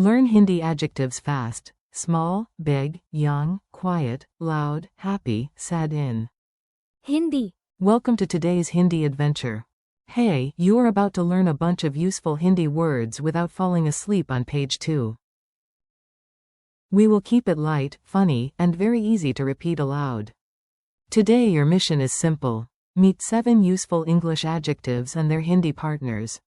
Learn Hindi adjectives fast. Small, big, young, quiet, loud, happy, sad in Hindi. Welcome to today's Hindi adventure. Hey, you are about to learn a bunch of useful Hindi words without falling asleep on page 2. We will keep it light, funny, and very easy to repeat aloud. Today your mission is simple. Meet 7 useful English adjectives and their Hindi partners.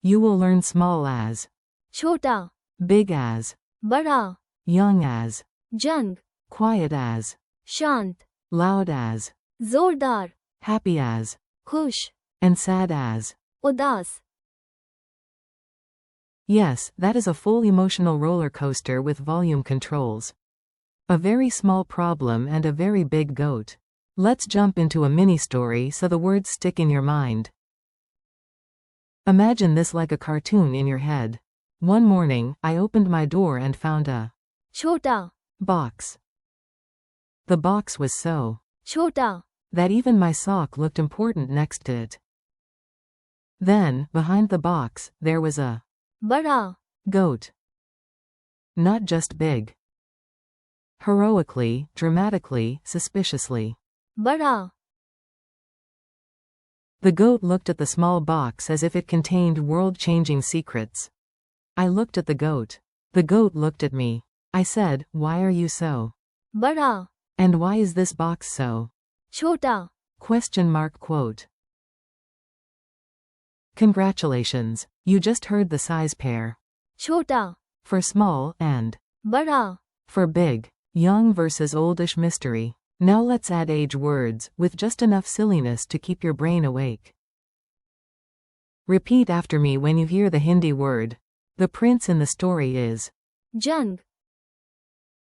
You will learn small as, Chota. big as, Bada. young as, Jung. quiet as, Shant. loud as, Zordar. happy as, Khush. and sad as. Udas. Yes, that is a full emotional roller coaster with volume controls. A very small problem and a very big goat. Let's jump into a mini story so the words stick in your mind. Imagine this like a cartoon in your head. One morning, I opened my door and found a Chota. box. The box was so Chota. that even my sock looked important next to it. Then, behind the box, there was a Bada. goat. Not just big. Heroically, dramatically, suspiciously. Bada. The goat looked at the small box as if it contained world-changing secrets. I looked at the goat. The goat looked at me. I said, "Why are you so? Bada. And why is this box so?" Chota. Quote. Congratulations, you just heard the size pair. Chota. For small and Bada. for big. Young versus oldish mystery. Now let's add age words, with just enough silliness to keep your brain awake. Repeat after me when you hear the Hindi word. The prince in the story is Jung.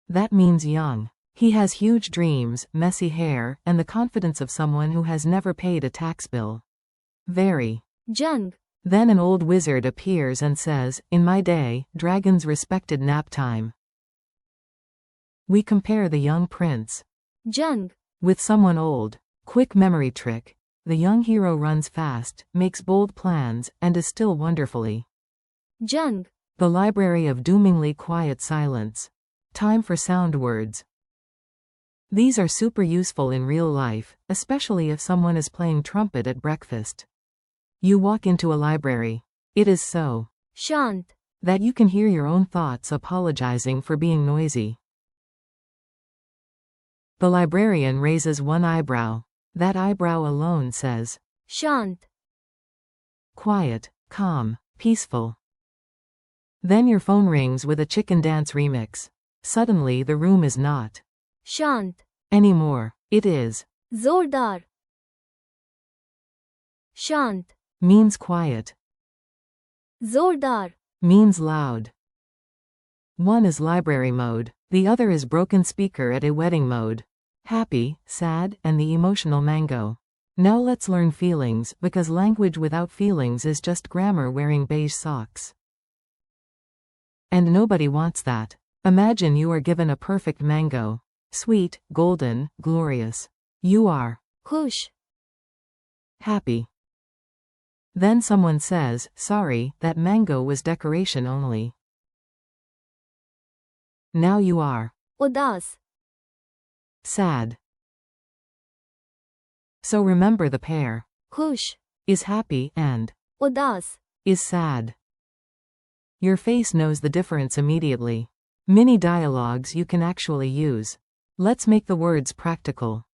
That means young. He has huge dreams, messy hair, and the confidence of someone who has never paid a tax bill. Very. Jung. Then an old wizard appears and says, "In my day, dragons respected nap time." We compare the young prince Jung. with someone old. Quick memory trick. The young hero runs fast, makes bold plans, and is still wonderfully. Jung. The library of doomingly quiet silence. Time for sound words. These are super useful in real life, especially if someone is playing trumpet at breakfast. You walk into a library. It is so Shant. that you can hear your own thoughts apologizing for being noisy. The librarian raises one eyebrow. That eyebrow alone says Shant. quiet, calm, peaceful. Then your phone rings with a chicken dance remix. Suddenly the room is not Shant. anymore. It is. Zordar. Shant. Means quiet. Zordar. Means loud. One is library mode. The other is broken speaker at a wedding mode. Happy, sad, and the emotional mango. Now let's learn feelings, because language without feelings is just grammar wearing beige socks. And nobody wants that. Imagine you are given a perfect mango. Sweet, golden, glorious. You are Khush. happy. Then someone says, "Sorry, that mango was decoration only." Now you are Udas. sad. So remember the pair. Khush. Is happy and Udas. is sad. Your face knows the difference immediately. Mini dialogues you can actually use. Let's make the words practical.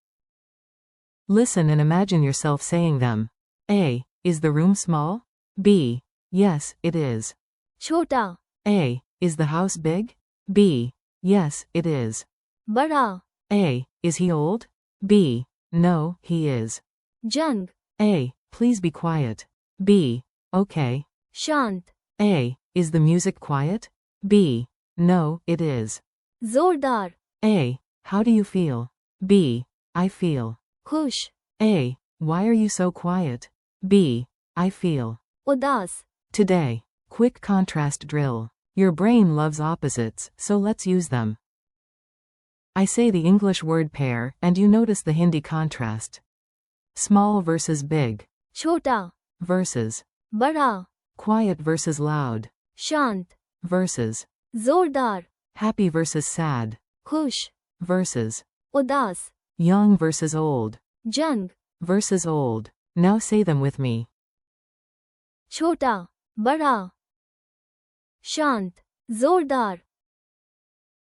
Listen and imagine yourself saying them. A. Is the room small? B. Yes, it is. Chota. A. Is the house big? B. Yes, it is. Bada. A. Is he old? B. No, he is. Jung. A. Please be quiet. B. Okay. Shant. A. Is the music quiet? B. No, it is. Zordar. A. How do you feel? B. I feel. Khush. A. Why are you so quiet? B. I feel. Udas. Today. Quick contrast drill. Your brain loves opposites, so let's use them. I say the English word pair, and you notice the Hindi contrast. Small versus big. Chota. Versus. Bada. Quiet versus loud. Shant. versus जोरदार, happy versus sad, खुश, versus उदास, young versus old, जंग, versus old. Now say them with me. छोटा, बड़ा, शांत, जोरदार,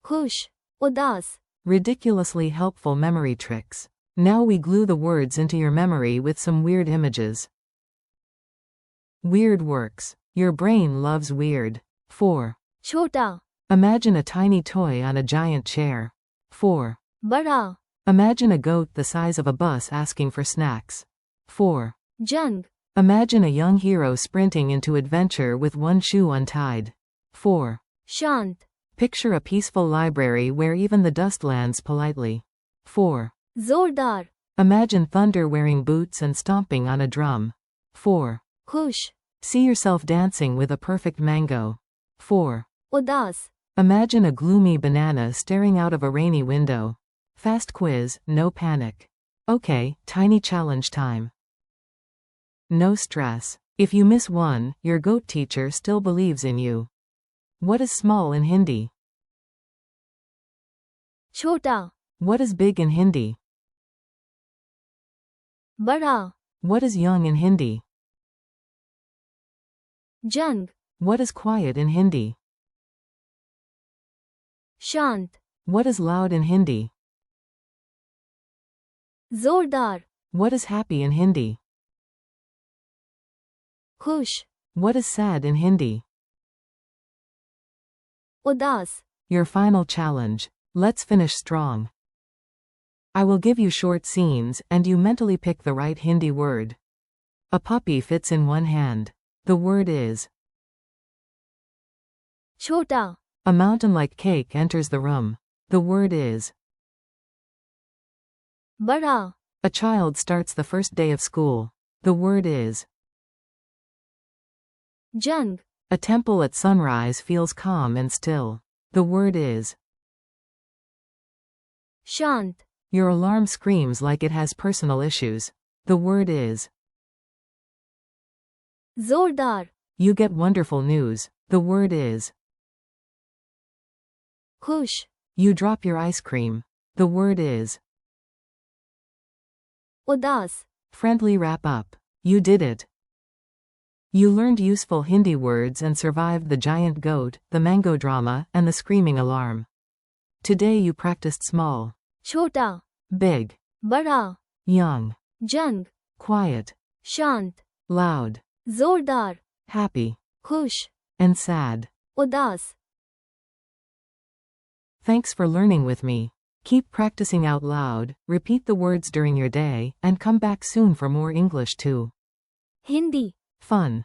खुश, उदास. Ridiculously helpful memory tricks. Now we glue the words into your memory with some weird images. Weird works. Your brain loves weird. 4. छोटा, Imagine a tiny toy on a giant chair. 4. बड़ा, Imagine a goat the size of a bus asking for snacks. 4. जंग, Imagine a young hero sprinting into adventure with one shoe untied. 4. शांत, Picture a peaceful library where even the dust lands politely. 4. जोरदार, Imagine thunder wearing boots and stomping on a drum. 4. खुश, See yourself dancing with a perfect mango. 4. उदास. Imagine a gloomy banana staring out of a rainy window. Fast quiz, no panic. Okay, tiny challenge time. No stress. If you miss one, your goat teacher still believes in you. What is small in Hindi? छोटा, What is big in Hindi? बड़ा, What is young in Hindi? जंग, What is quiet in Hindi? शांत, What is loud in Hindi? जोरदार, What is happy in Hindi? खुश, What is sad in Hindi? उदास. Your final challenge. Let's finish strong. I will give you short scenes, and you mentally pick the right Hindi word. A puppy fits in one hand. The word is. छोटा, A mountain-like cake enters the room. The word is. बड़ा, A child starts the first day of school. The word is. जंग, A temple at sunrise feels calm and still. The word is. शांत, Your alarm screams like it has personal issues. The word is. जोरदार, You get wonderful news. The word is. खुश, You drop your ice cream. The word is. उदास. Friendly wrap up. You did it. You learned useful Hindi words and survived the giant goat, the mango drama, and the screaming alarm. Today you practiced small, छोटा, big, बड़ा, young, जंग, quiet, शांत, loud, जोरदार, happy, खुश, and sad. उदास. Thanks for learning with me. Keep practicing out loud, repeat the words during your day, and come back soon for more English too. Hindi. Fun.